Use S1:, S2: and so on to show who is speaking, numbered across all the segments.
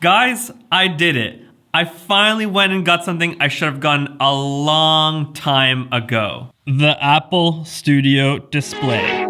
S1: Guys, I did it. I finally went and got something I should have gotten a long time ago. The Apple Studio Display.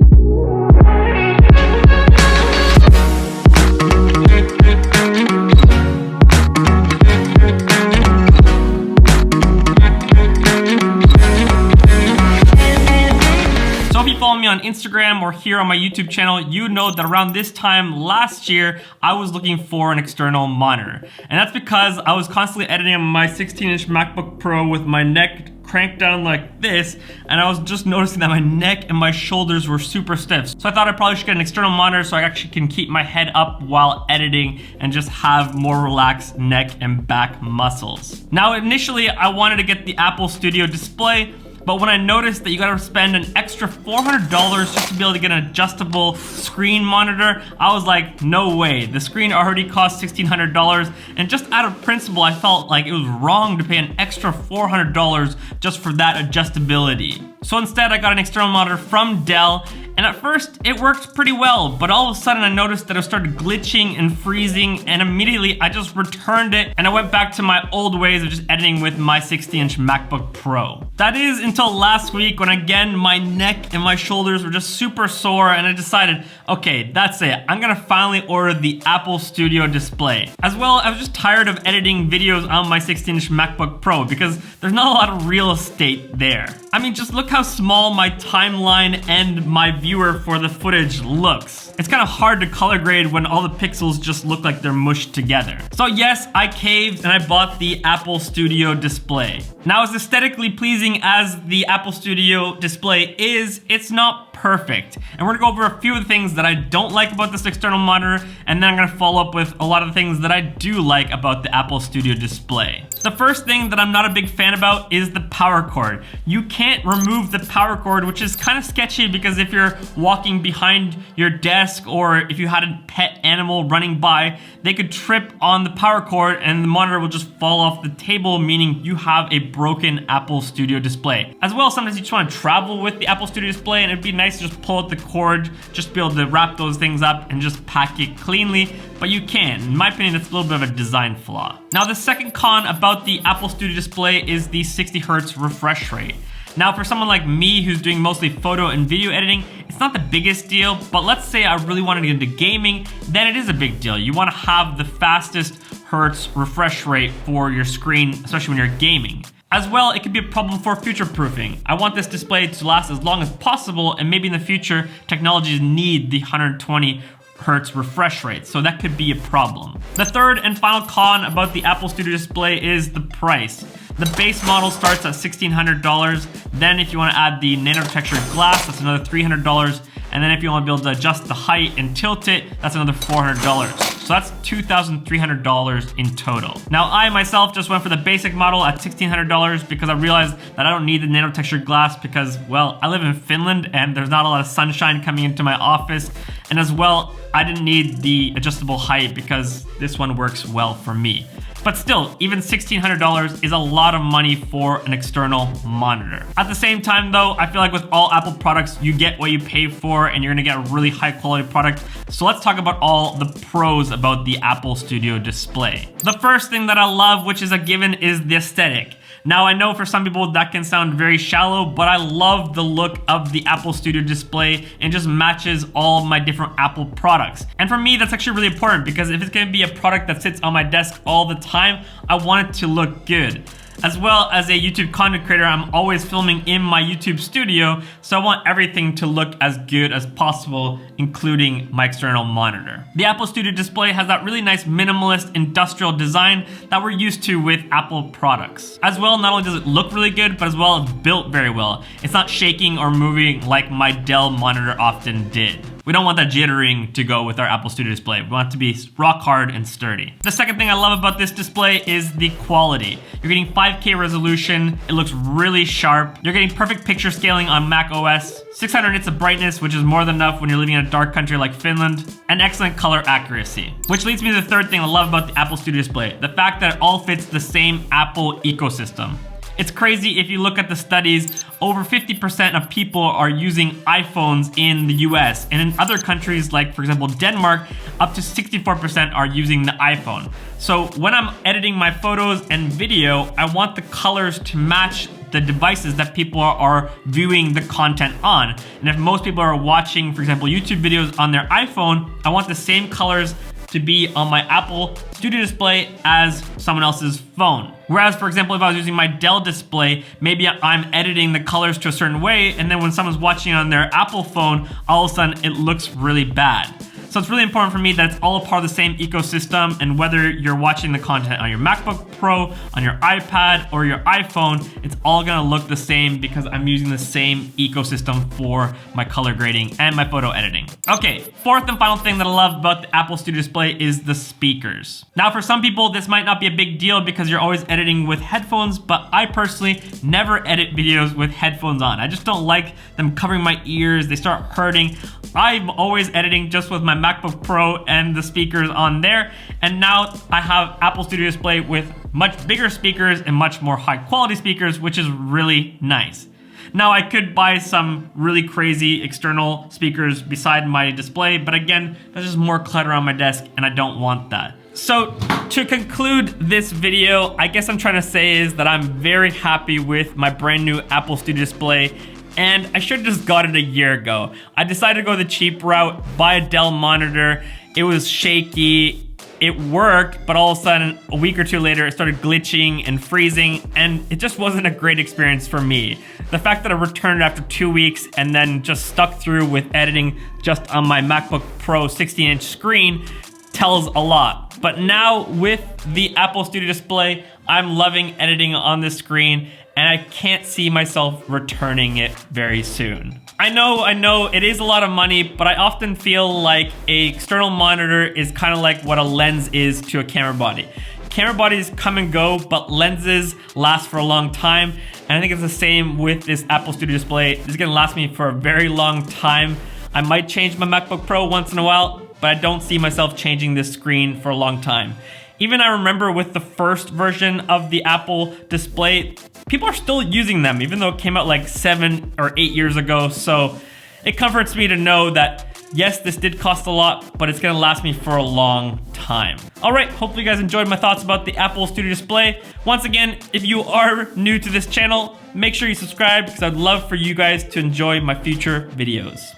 S1: If you follow me on Instagram or here on my YouTube channel, you know that around this time last year, I was looking for an external monitor. And that's because I was constantly editing on my 16-inch MacBook Pro with my neck cranked down like this, and I was just noticing that my neck and my shoulders were super stiff. So I thought I probably should get an external monitor so I actually can keep my head up while editing and just have more relaxed neck and back muscles. Now, initially, I wanted to get the Apple Studio Display, but when I noticed that you gotta spend an extra $400 just to be able to get an adjustable screen monitor, I was like, no way. The screen already cost $1,600, and just out of principle, I felt like it was wrong to pay an extra $400 just for that adjustability. So instead, I got an external monitor from Dell, and at first, it worked pretty well, but all of a sudden I noticed that it started glitching and freezing, and immediately I just returned it, and I went back to my old ways of just editing with my 60-inch MacBook Pro. That is until last week when again, my neck and my shoulders were just super sore, and I decided, okay, that's it. I'm gonna finally order the Apple Studio Display. As well, I was just tired of editing videos on my 16-inch MacBook Pro because there's not a lot of real estate there. I mean, just look how small my timeline and my viewer for the footage looks. It's kind of hard to color grade when all the pixels just look like they're mushed together. So yes, I caved and I bought the Apple Studio Display. Now, as aesthetically pleasing as the Apple Studio Display is, it's not perfect. And we're gonna go over a few of the things that I don't like about this external monitor, and then I'm gonna follow up with a lot of the things that I do like about the Apple Studio Display. The first thing that I'm not a big fan about is the power cord. You can't remove the power cord, which is kind of sketchy because if you're walking behind your desk or if you had a pet animal running by, they could trip on the power cord and the monitor will just fall off the table, meaning you have a broken Apple Studio Display. As well, sometimes you just want to travel with the Apple Studio Display and it'd be nice to just pull out the cord, just to be able to wrap those things up and just pack it cleanly, but you can. In my opinion, it's a little bit of a design flaw. Now, the second con about the Apple Studio Display is the 60 Hz refresh rate. Now, for someone like me who's doing mostly photo and video editing, it's not the biggest deal, but let's say I really wanted to get into gaming, then it is a big deal. You want to have the fastest Hertz refresh rate for your screen, especially when you're gaming. As well, it could be a problem for future-proofing. I want this display to last as long as possible, and maybe in the future, technologies need the 120 Hertz refresh rate, so that could be a problem. The third and final con about the Apple Studio Display is the price. The base model starts at $1,600. Then if you want to add the nano textured glass, that's another $300. And then if you want to be able to adjust the height and tilt it, that's another $400. So that's $2,300 in total. Now, I myself just went for the basic model at $1,600 because I realized that I don't need the nano textured glass because, well, I live in Finland and there's not a lot of sunshine coming into my office. And as well, I didn't need the adjustable height because this one works well for me. But still, even $1,600 is a lot of money for an external monitor. At the same time though, I feel like with all Apple products, you get what you pay for and you're gonna get a really high quality product. So let's talk about all the pros about the Apple Studio Display. The first thing that I love, which is a given, is the aesthetic. Now, I know for some people that can sound very shallow, but I love the look of the Apple Studio Display and just matches all of my different Apple products. And for me, that's actually really important because if it's gonna be a product that sits on my desk all the time, I want it to look good. As well, as a YouTube content creator, I'm always filming in my YouTube studio, so I want everything to look as good as possible, including my external monitor. The Apple Studio Display has that really nice minimalist industrial design that we're used to with Apple products. As well, not only does it look really good, but as well, it's built very well. It's not shaking or moving like my Dell monitor often did. We don't want that jittering to go with our Apple Studio Display. We want it to be rock hard and sturdy. The second thing I love about this display is the quality. You're getting 5K resolution. It looks really sharp. You're getting perfect picture scaling on Mac OS. 600 nits of brightness, which is more than enough when you're living in a dark country like Finland. And excellent color accuracy. Which leads me to the third thing I love about the Apple Studio Display. The fact that it all fits the same Apple ecosystem. It's crazy if you look at the studies, over 50% of people are using iPhones in the US. And in other countries like, for example, Denmark, up to 64% are using the iPhone. So when I'm editing my photos and video, I want the colors to match the devices that people are viewing the content on. And if most people are watching, for example, YouTube videos on their iPhone, I want the same colors to be on my Apple Studio Display as someone else's phone. Whereas, for example, if I was using my Dell display, maybe I'm editing the colors to a certain way, and then when someone's watching on their Apple phone, all of a sudden it looks really bad. So it's really important for me that it's all a part of the same ecosystem, and whether you're watching the content on your MacBook Pro, on your iPad, or your iPhone, it's all gonna look the same because I'm using the same ecosystem for my color grading and my photo editing. Okay, fourth and final thing that I love about the Apple Studio Display is the speakers. Now for some people, this might not be a big deal because you're always editing with headphones, but I personally never edit videos with headphones on. I just don't like them covering my ears, they start hurting. I'm always editing just with my MacBook Pro and the speakers on there. And now I have Apple Studio Display with much bigger speakers and much more high quality speakers, which is really nice. Now I could buy some really crazy external speakers beside my display, but again, that's just more clutter on my desk and I don't want that. So to conclude this video, I guess I'm trying to say is that I'm very happy with my brand new Apple Studio Display. And I should have just got it a year ago. I decided to go the cheap route, buy a Dell monitor. It was shaky, it worked, but all of a sudden, a week or two later, it started glitching and freezing, and it just wasn't a great experience for me. The fact that I returned it after 2 weeks and then just stuck through with editing just on my MacBook Pro 16-inch screen tells a lot. But now with the Apple Studio Display, I'm loving editing on this screen, and I can't see myself returning it very soon. I know, it is a lot of money, but I often feel like a external monitor is kind of like what a lens is to a camera body. Camera bodies come and go, but lenses last for a long time. And I think it's the same with this Apple Studio Display. This is gonna last me for a very long time. I might change my MacBook Pro once in a while, but I don't see myself changing this screen for a long time. Even I remember with the first version of the Apple display, people are still using them, even though it came out like 7 or 8 years ago. So it comforts me to know that, yes, this did cost a lot, but it's gonna last me for a long time. All right, hopefully you guys enjoyed my thoughts about the Apple Studio Display. Once again, if you are new to this channel, make sure you subscribe because I'd love for you guys to enjoy my future videos.